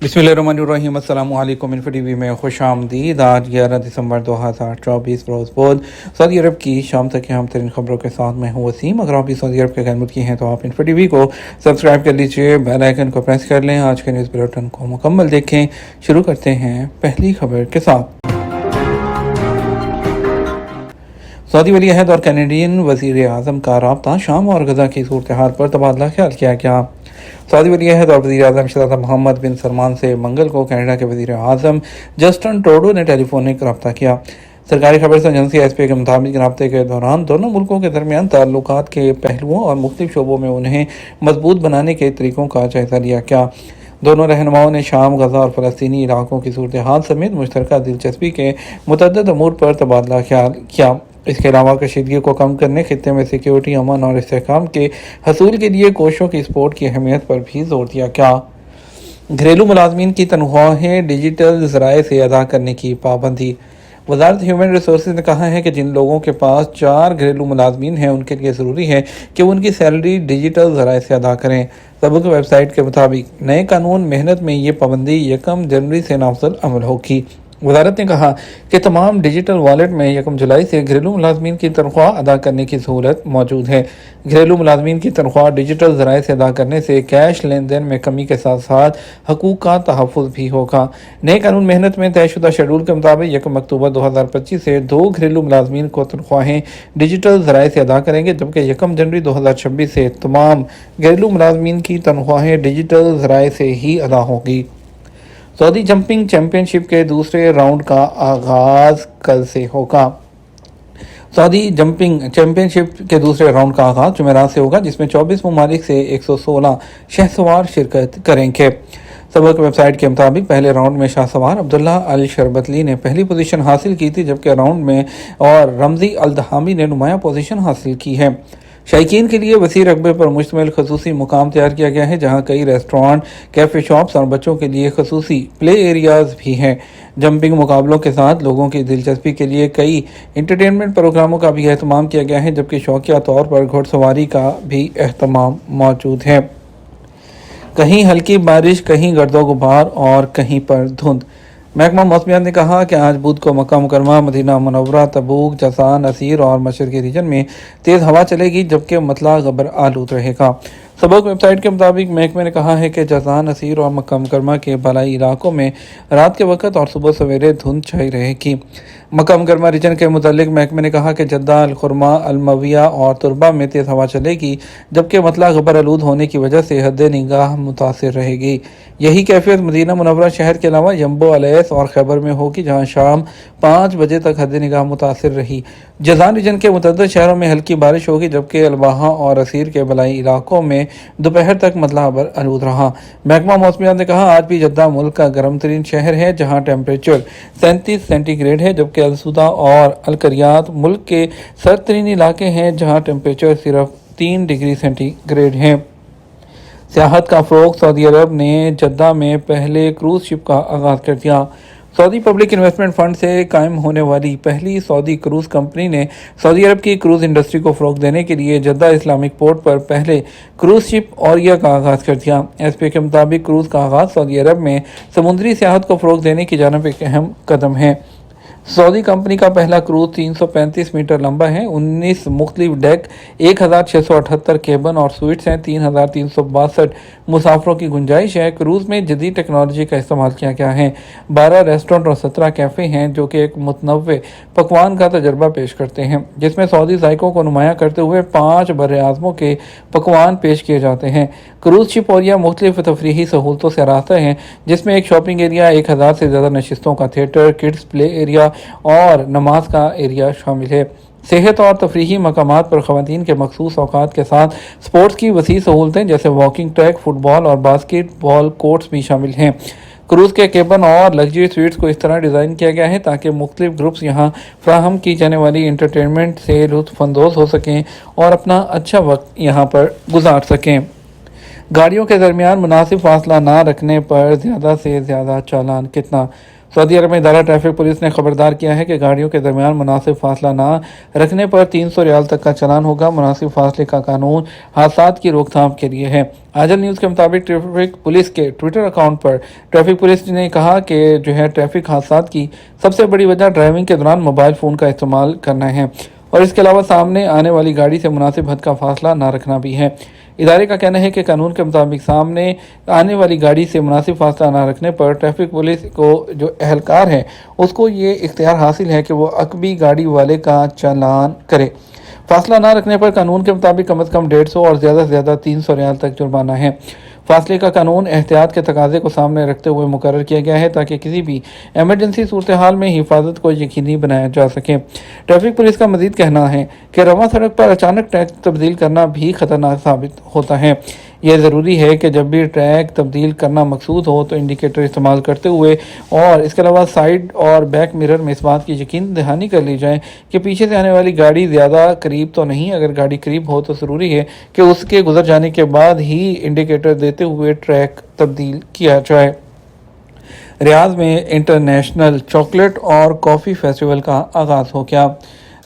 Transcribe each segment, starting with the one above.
बिस्मिल्लाहिर्रहमानिर्रहीम। अस्सलामु अलैकुम। इन्फो टीवी में खुश आमदीद। आज 11 दिसंबर 2024 रोज़ बुध सऊदी अरब की शाम तक की अहम तरीन खबरों के साथ मैं हूँ वसीम। अगर आप भी सऊदी अरब के गैर की हैं तो आप इन्फो टीवी को सब्सक्राइब कर लीजिए, बेल आइकन को प्रेस कर लें। आज के न्यूज़ बुलेटिन को मुकम्मल देखें। शुरू करते हैं पहली खबर के साथ। सऊदी वली अहद और कैनेडियन वज़ीर आज़म का रब्ता शाम और गजा की सूरत हाल पर तबादला ख्याल किया गया। सऊदी वली अहद और वज़ीर आज़म शहज़ादा मोहम्मद बिन सलमान से मंगल को कनाडा के वज़ीर आज़म जस्टिन ट्रूडो ने टेलीफोनिक रब्ता किया। सरकारी खबर से एजेंसी एसपी के मुताबिक रब्ते के दौरान दोनों मुल्कों के दरमियान ताल्लुकात के पहलुओं और मुख्तलिफ शोबों में उन्हें मजबूत बनाने के तरीक़ों का जायज़ा लिया गया। दोनों रहनुमाओं ने शाम, गजा और फ़लस्तीनी इलाकों की सूरत हाल समेत मुश्तरका दिलचस्पी के मुतअद्दिद अमूर पर तबादला ख्याल किया। इसके अलावा कशीदगी को कम करने, खित्ते में सिक्योरिटी, अमन और इस्तेहकाम के हसूल के लिए कोशिशों की सपोर्ट की अहमियत पर भी जोर दिया गया। घरेलू मुलाजमीन की तनख्वाहें डिजिटल ज़राए से अदा करने की पाबंदी। वजारत ह्यूमन रिसोर्सेज ने कहा है कि जिन लोगों के पास 4 घरेलू मुलाजमीन हैं उनके लिए ज़रूरी है कि उनकी सैलरी डिजिटल ज़राए से अदा करें। सबक वेबसाइट के मुताबिक नए कानून मेहनत में ये पाबंदी 1 जनवरी से नाफिज़ अमल होगी। वजारत ने कहा कि तमाम डिजिटल वॉलेट में 1 जुलाई से घरेलू मुलाजमीन की तनख्वाह अदा करने की सहूलत मौजूद है। घरेलू मुलाजमीन की तनख्वाह डिजिटल ज़राए से अदा करने से कैश लेन देन में कमी के साथ साथ हकूक़ का तहफ़्फ़ुज़ भी होगा। नए कानून मेहनत में तयशुदा शेड्यूल के मुताबिक 1 अक्टूबर 2025 से 2 घरेलू मुलाजमीन को तनख्वाहें डिजिटल ज़राए से अदा करेंगे, जबकि 1 जनवरी 2026 से तमाम घरेलू मुलाजमीन की तनख्वाहें डिजिटल ज़राए से ही अदा होगी। सऊदी जंपिंग चैंपियनशिप के दूसरे राउंड का आगाज़ कल से होगा। सऊदी जंपिंग चैंपियनशिप के दूसरे राउंड का आगाज़ जुमेरात से होगा, जिसमें 24 ममालिक से 116 शहसवार शिरकत करेंगे। सबक वेबसाइट के मुताबिक पहले राउंड में शाहसवार अब्दुल्ला अल शरबतली ने पहली पोजीशन हासिल की थी, जबकि राउंड में और रमज़ी अल दहामी ने नुमाया पोजीशन हासिल की है। शायकीन के लिए वसी रकबे पर मुश्तमिल खसूसी मुकाम तैयार किया गया है, जहां कई रेस्टोरेंट, कैफ़े शॉप्स और बच्चों के लिए खसूसी प्ले एरियाज़ भी हैं। जंपिंग मुकाबलों के साथ लोगों की दिलचस्पी के लिए कई इंटरटेनमेंट प्रोग्रामों का भी अहतमाम किया गया है, जबकि शौकिया तौर पर घुड़सवारी का भी अहतमाम मौजूद है। कहीं हल्की बारिश, कहीं गर्दो गुबार और कहीं पर धुंध। महकमा मौसमियात ने कहा कि आज बुध को मक्का मुकरमा, मदीना मुनव्वरा, तबूक, जसान, असीर और मशरक़ी रीजन में तेज़ हवा चलेगी, जबकि मतला गबर आलूद रहेगा। सबक वेबसाइट के मुताबिक महकमे ने कहा है कि जसान, असीर और मक्का मुकरमा के बलाई इलाकों में रात के वक्त और सुबह सवेरे धुंध छाई रहेगी। मक्का मुकरमा रीजन के मुतालिक महकमे ने कहा कि जद्दा, अलखुरमा, अलमविया और तुरबा में तेज़ हवा चलेगी, जबकि मतला गबर आलूद होने की वजह से हद निगाह मुतासिर रहेगी। यही कैफियत मदीना मुनव्वरा शहर के अलावा यम्बो, अलैस और खैबर में होगी, जहाँ शाम 5 बजे तक हद निगाह मुतासिर रही। जज़ान रीजन के मुतअद्दिद शहरों में हल्की बारिश होगी, जबकि अलबाहा और असीर के बलाई इलाकों में दोपहर तक मतला गबर आलूद रहा। महकमा मौसमियात ने कहा आज भी जद्दा मुल्क का गर्म तरीन शहर है, जहाँ टेम्परेचर 37 सेंटीग्रेड है, जबकि अलसुदा और अलकरियात मुल्क के सर्द तरीन इलाके हैं, जहाँ टेम्परेचर सिर्फ 3 डिग्री सेंटीग्रेड है। सियाहत का फ़रोग़। सऊदी अरब ने जद्दा में पहले क्रूज़ शिप का आगाज़ कर दिया। सऊदी पब्लिक इन्वेस्टमेंट फ़ंड से कायम होने वाली पहली सऊदी क्रूज़ कंपनी ने सऊदी अरब की क्रूज़ इंडस्ट्री को फ़रोग़ देने के लिए जद्दा इस्लामिक पोर्ट पर पहले क्रूज़ शिप औरिया का आगाज़ कर दिया। एसपी के मुताबिक क्रूज़ का आगाज़ सऊदी अरब में समुद्री सियाहत को फ़रोग़ देने की जानिब एक अहम कदम है। सऊदी कंपनी का पहला क्रूज़ 335 मीटर लंबा है, 19 मुख्तलिफ डेक, 1678 केबन और स्वीट्स हैं, 3362 मुसाफरों की गुंजाइश है। क्रूज़ में जदीद टेक्नोलॉजी का इस्तेमाल किया गया है। 12 रेस्टोरेंट और 17 कैफ़े हैं, जो कि एक मुतनव्वे पकवान का तजर्बा पेश करते हैं, जिसमें सऊदी ज़ायकों को नुमाया करते हुए 5 बर्र-ए-आज़मों के पकवान पेश किए जाते हैं। क्रूज़ शिप औरिया मुख्तलिफ तफरीही सहूलतों से आरास्ता है, जिसमें एक शॉपिंग एरिया, 1000 से ज़्यादा नशिस्तों का थिएटर, किड्स प्ले एरिया और नमाज का एरिया शामिल है। सेहत और तफरीही मकामात पर ख़वातीन के मखसूस औकात के साथ स्पोर्ट्स की वसी सहूलतें जैसे वॉकिंग ट्रैक, फुटबॉल और बास्केटबॉल कोर्ट्स भी शामिल हैं। क्रूज़ के केबन और लग्जरी स्वीट्स को इस तरह डिज़ाइन किया गया है ताकि मुख्तलिफ ग्रुप्स यहाँ फ्राहम की जाने वाली इंटरटेनमेंट से लुत्फ़अंदोज़ हो सकें और अपना अच्छा वक्त यहाँ पर गुजार सकें। गाड़ियों के दरमियान मुनासिब फासला ना रखने पर ज़्यादा से ज़्यादा चालान कितना। सऊदी अरब में इदारा ट्रैफिक पुलिस ने खबरदार किया है कि गाड़ियों के दरमियान मुनासिब फासला ना रखने पर 300 रियाल तक का चालान होगा। मुनासिब फासले का कानून हादसात की रोकथाम के लिए है। आजल न्यूज़ के मुताबिक ट्रैफिक पुलिस के ट्विटर अकाउंट पर ट्रैफिक पुलिस ने कहा कि ट्रैफिक हादसात की सबसे बड़ी वजह ड्राइविंग के दौरान मोबाइल फ़ोन का इस्तेमाल करना है और इसके अलावा सामने आने वाली गाड़ी से मुनासिब हद का फासला ना रखना भी है। इदारे का कहना है कि कानून के मुताबिक सामने आने वाली गाड़ी से मुनासिब फासला ना रखने पर ट्रैफिक पुलिस को जो अहलकार है उसको ये इख्तियार हासिल है कि वो अकबी गाड़ी वाले का चालान करे। फासला ना रखने पर कानून के मुताबिक कम से कम 150 और ज़्यादा से ज़्यादा 300 रियाल तक जुर्माना है। फासले का कानून एहतियात के तकाजे को सामने रखते हुए मुकर्रर किया गया है ताकि किसी भी एमरजेंसी सूरत हाल में हिफाजत को यकीनी बनाया जा सके। ट्रैफिक पुलिस का मजीद कहना है कि रवां सड़क पर अचानक ट्रैक तब्दील करना भी खतरनाक साबित होता है। यह ज़रूरी है कि जब भी ट्रैक तब्दील करना मकसूद हो तो इंडिकेटर इस्तेमाल करते हुए और इसके अलावा साइड और बैक मिरर में इस बात की यकीन दहानी कर ली जाए कि पीछे से आने वाली गाड़ी ज़्यादा करीब तो नहीं। अगर गाड़ी करीब हो तो ज़रूरी है कि उसके गुजर जाने के बाद ही इंडिकेटर देते हुए ट्रैक तब्दील किया जाए। रियाद में इंटरनेशनल चॉकलेट और कॉफ़ी फेस्टिवल का आगाज़ हो गया।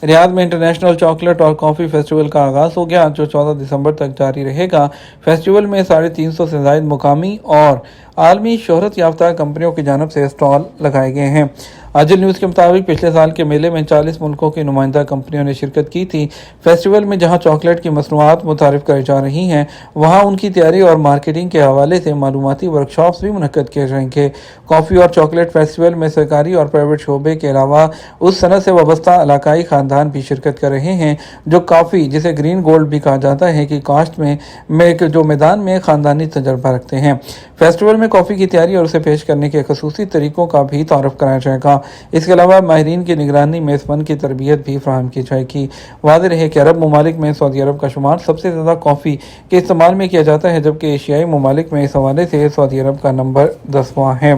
रियाद में इंटरनेशनल चॉकलेट और कॉफ़ी फेस्टिवल का आगाज़ हो गया जो 14 दिसंबर तक जारी रहेगा। फेस्टिवल में 350 से ज़ायद मुकामी और आलमी शोहरत याफ्ता कंपनियों की जानब से स्टॉल लगाए गए हैं। आजल न्यूज़ के मुताबिक पिछले साल के मेले में 40 मुल्कों की नुमाइंदा कंपनियों ने शिरकत की थी। फेस्टिवल में जहां चॉकलेट की मसनूआत मुतारिफ कराई जा रही हैं वहां उनकी तैयारी और मार्केटिंग के हवाले से मालूमाती वर्कशॉप्स भी मुनक्कद किए जाएंगे। कॉफ़ी और चॉकलेट फेस्टिवल में सरकारी और प्राइवेट शोबे के अलावा उस सनत से वाबस्ता इलाकाई ख़ानदान भी शिरकत कर रहे हैं जो कॉफ़ी जिसे ग्रीन गोल्ड भी कहा जाता है कि काश्त में जो मैदान में ख़ानदानी तजर्बा रखते हैं। फेस्टिवल में कॉफ़ी की तैयारी और उसे पेश करने के खसूसी तरीक़ों का भी तारुफ कराया जाएगा। इसके अलावा माहिरीन की निगरानी में इस फन की तरबियत भी फराहम की जाएगी। वाज़ेह रहे कि अरब ममालिक में सऊदी अरब का शुमार सबसे ज़्यादा कॉफ़ी के इस्तेमाल में किया जाता है जबकि एशियाई ममालिक में इस हवाले से सऊदी अरब का नंबर 10वां है।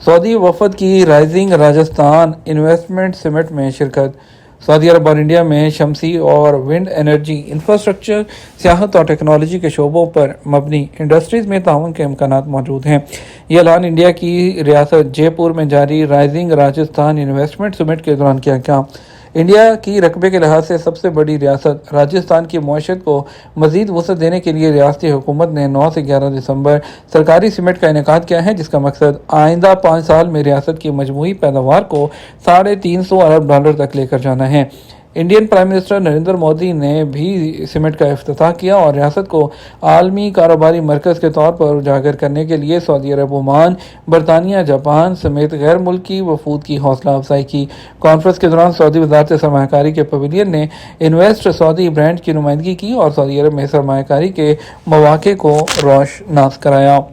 सऊदी वफद की राइजिंग राजस्थान इन्वेस्टमेंट समिट में शिरकत। सऊदी अरब और इंडिया में शमसी और विंड एनर्जी इंफ्रास्ट्रक्चर, सियाहत और टेक्नोलॉजी के शोबों पर मबनी इंडस्ट्रीज़ में ताउन के इम्कानात मौजूद हैं। यह ऐलान इंडिया की रियासत जयपुर में जारी राइजिंग राजस्थान इन्वेस्टमेंट समिट के दौरान किया गया। इंडिया की रकबे के लिहाज से सबसे बड़ी रियासत राजस्थान की मईशत को मज़ीद वसअत देने के लिए रियासती हुकूमत ने 9 से 11 दिसंबर सरकारी समिट का इनेकाद किया है जिसका मकसद आइंदा 5 साल में रियासत की मजमूई पैदावार को $350 अरब तक लेकर जाना है। Indian prime minister Narendra Modi ने भी समिट का इफ्तिताह किया और रियासत को आलमी कारोबारी मरकज़ के तौर पर उजागर करने के लिए सऊदी अरब, ओमान, बरतानिया, जापान समेत गैर मुल्की वफूद की हौसला अफजाई की। कॉन्फ्रेंस के दौरान सऊदी वज़ारत सरमायाकारी के पवेलियन ने इन्वेस्ट सऊदी ब्रांड की नुमाइंदगी की और सऊदी अरब में सरमायाकारी के मौक़े को रोशनास कराया।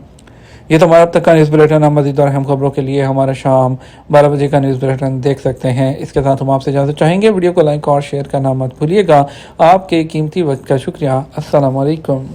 ये तो हमारा अब तक का न्यूज़ बुलेटिन। हम मज़ीद और अहम खबरों के लिए हमारा शाम 12 बजे का न्यूज़ बुलेटिन देख सकते हैं। इसके साथ हम आपसे इजाज़त चाहेंगे। वीडियो को लाइक और शेयर करना मत भूलिएगा। आपके कीमती वक्त का शुक्रिया। अस्सलाम वालेकुम।